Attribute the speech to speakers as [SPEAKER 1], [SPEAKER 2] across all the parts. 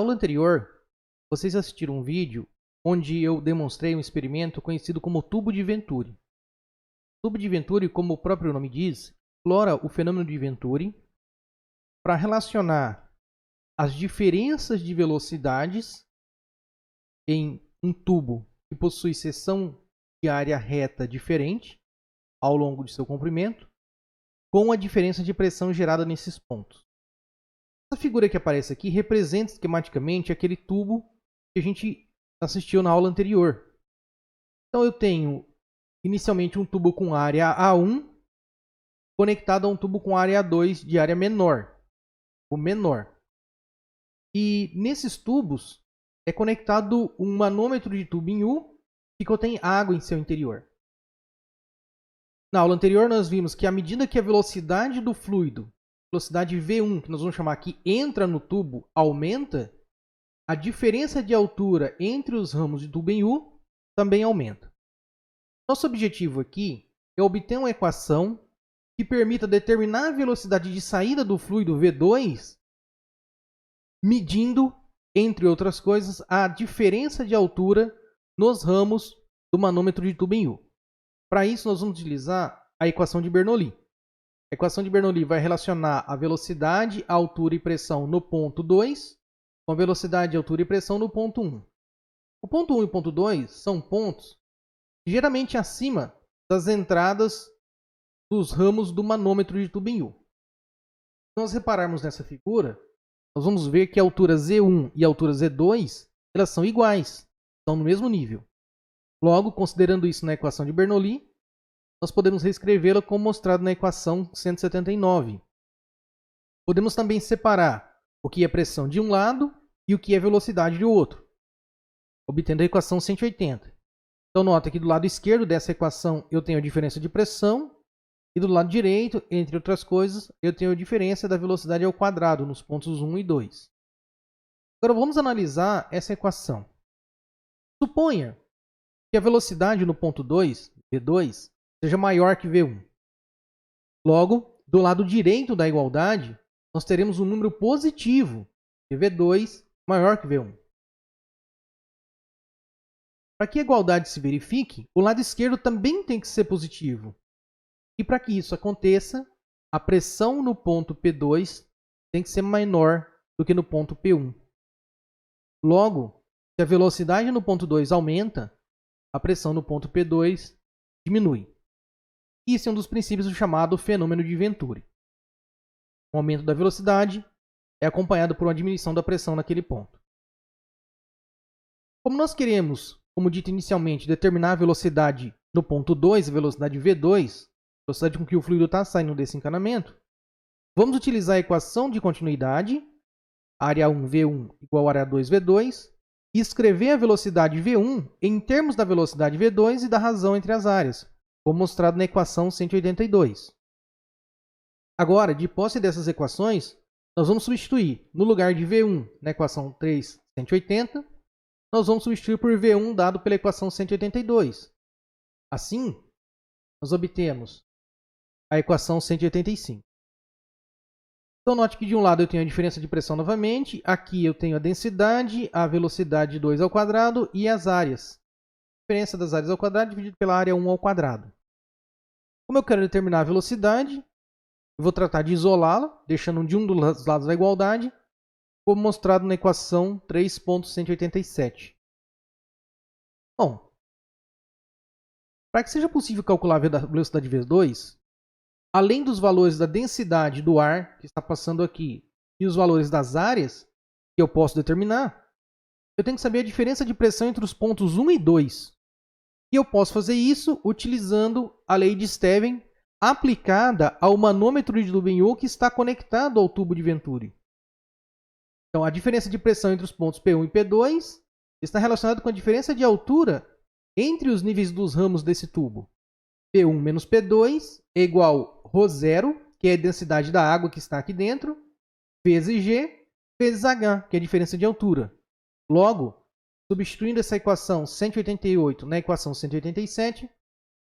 [SPEAKER 1] aula anterior, vocês assistiram um vídeo onde eu demonstrei um experimento conhecido como tubo de Venturi. O tubo de Venturi, como o próprio nome diz, explora o fenômeno de Venturi para relacionar as diferenças de velocidades em um tubo que possui seção de área reta diferente ao longo de seu comprimento, com a diferença de pressão gerada nesses pontos. Essa figura que aparece aqui representa esquematicamente aquele tubo que a gente assistiu na aula anterior. Então eu tenho inicialmente um tubo com área A1 conectado a um tubo com área A2 de área menor, o menor. E nesses tubos é conectado um manômetro de tubinho que contém água em seu interior. Na aula anterior nós vimos que à medida que a velocidade do fluido, velocidade V1, que nós vamos chamar aqui, entra no tubo, aumenta, a diferença de altura entre os ramos de tubo em U também aumenta. Nosso objetivo aqui é obter uma equação que permita determinar a velocidade de saída do fluido V2, medindo, entre outras coisas, a diferença de altura nos ramos do manômetro de tubo em U. Para isso, nós vamos utilizar a equação de Bernoulli. A equação de Bernoulli vai relacionar a velocidade, altura e pressão no ponto 2 com a velocidade, altura e pressão no ponto 1. O ponto 1 e o ponto 2 são pontos ligeiramente acima das entradas dos ramos do manômetro de tubo em U. Se nós repararmos nessa figura, nós vamos ver que a altura Z1 e a altura Z2 elas são iguais, estão no mesmo nível. Logo, considerando isso na equação de Bernoulli, nós podemos reescrevê-la como mostrado na equação 179. Podemos também separar o que é pressão de um lado e o que é velocidade do outro, obtendo a equação 180. Então, nota que do lado esquerdo dessa equação eu tenho a diferença de pressão e do lado direito, entre outras coisas, eu tenho a diferença da velocidade ao quadrado nos pontos 1 e 2. Agora, vamos analisar essa equação. Suponha que a velocidade no ponto 2, V2, seja maior que V1. Logo, do lado direito da igualdade, nós teremos um número positivo de V2 maior que V1. Para que a igualdade se verifique, o lado esquerdo também tem que ser positivo. E para que isso aconteça, a pressão no ponto P2 tem que ser menor do que no ponto P1. Logo, se a velocidade no ponto 2 aumenta, a pressão no ponto P2 diminui. Isso é um dos princípios do chamado fenômeno de Venturi. O aumento da velocidade é acompanhado por uma diminuição da pressão naquele ponto. Como nós queremos, como dito inicialmente, determinar a velocidade no ponto 2, a velocidade V2, a velocidade com que o fluido está saindo desse encanamento, vamos utilizar a equação de continuidade, área 1 V1 igual a área 2 V2, e escrever a velocidade V1 em termos da velocidade V2 e da razão entre as áreas, como mostrado na equação 182. Agora, de posse dessas equações, nós vamos substituir, no lugar de V1 na equação 3,180, nós vamos substituir por V1 dado pela equação 182. Assim, nós obtemos a equação 185. Então, note que de um lado eu tenho a diferença de pressão novamente, aqui eu tenho a densidade, a velocidade 2 ao quadrado e as áreas. A diferença das áreas ao quadrado dividido pela área 1 ao quadrado. Como eu quero determinar a velocidade, eu vou tratar de isolá-la, deixando de um dos lados da igualdade, como mostrado na equação 3.187. Bom, para que seja possível calcular a velocidade V2, além dos valores da densidade do ar que está passando aqui e os valores das áreas que eu posso determinar, eu tenho que saber a diferença de pressão entre os pontos 1 e 2. E eu posso fazer isso utilizando a lei de Stevens aplicada ao manômetro de tubo em U que está conectado ao tubo de Venturi. Então, a diferença de pressão entre os pontos P1 e P2 está relacionada com a diferença de altura entre os níveis dos ramos desse tubo. P1 menos P2 é igual a ρ0, que é a densidade da água que está aqui dentro, vezes G, vezes H, que é a diferença de altura. Logo, substituindo essa equação 188 na equação 187,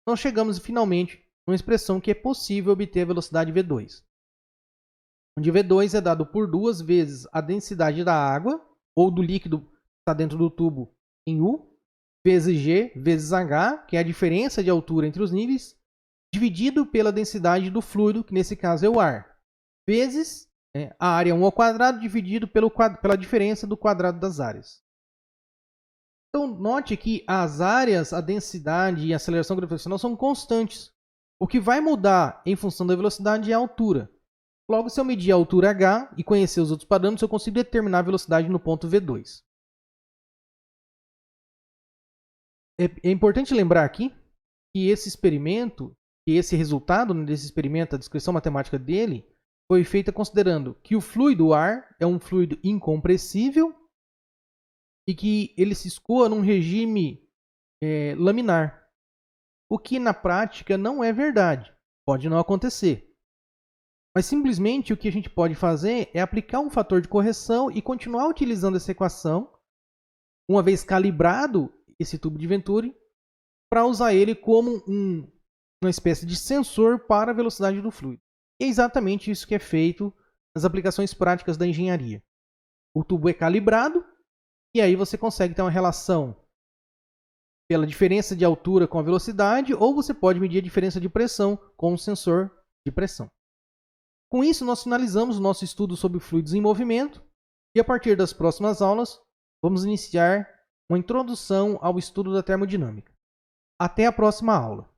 [SPEAKER 1] nós chegamos finalmente a uma expressão que é possível obter a velocidade V2. Onde V2 é dado por 2 vezes a densidade da água, ou do líquido que está dentro do tubo em U, vezes G, vezes H, que é a diferença de altura entre os níveis, dividido pela densidade do fluido, que nesse caso é o ar, vezes a área 1 ao quadrado dividido pela diferença do quadrado das áreas. Então, note que as áreas, a densidade e a aceleração gravitacional são constantes. O que vai mudar em função da velocidade é a altura. Logo, se eu medir a altura h e conhecer os outros parâmetros, eu consigo determinar a velocidade no ponto V2. É importante lembrar aqui que esse experimento, que esse resultado desse experimento, a descrição matemática dele, foi feita considerando que o fluido, o ar, é um fluido incompressível e que ele se escoa num regime laminar. O que na prática não é verdade. Pode não acontecer. Mas simplesmente o que a gente pode fazer é aplicar um fator de correção e continuar utilizando essa equação, uma vez calibrado esse tubo de Venturi, para usar ele como uma espécie de sensor para a velocidade do fluido. E é exatamente isso que é feito nas aplicações práticas da engenharia. O tubo é calibrado e aí você consegue ter uma relação pela diferença de altura com a velocidade, ou você pode medir a diferença de pressão com um sensor de pressão. Com isso, nós finalizamos o nosso estudo sobre fluidos em movimento e a partir das próximas aulas, vamos iniciar uma introdução ao estudo da termodinâmica. Até a próxima aula!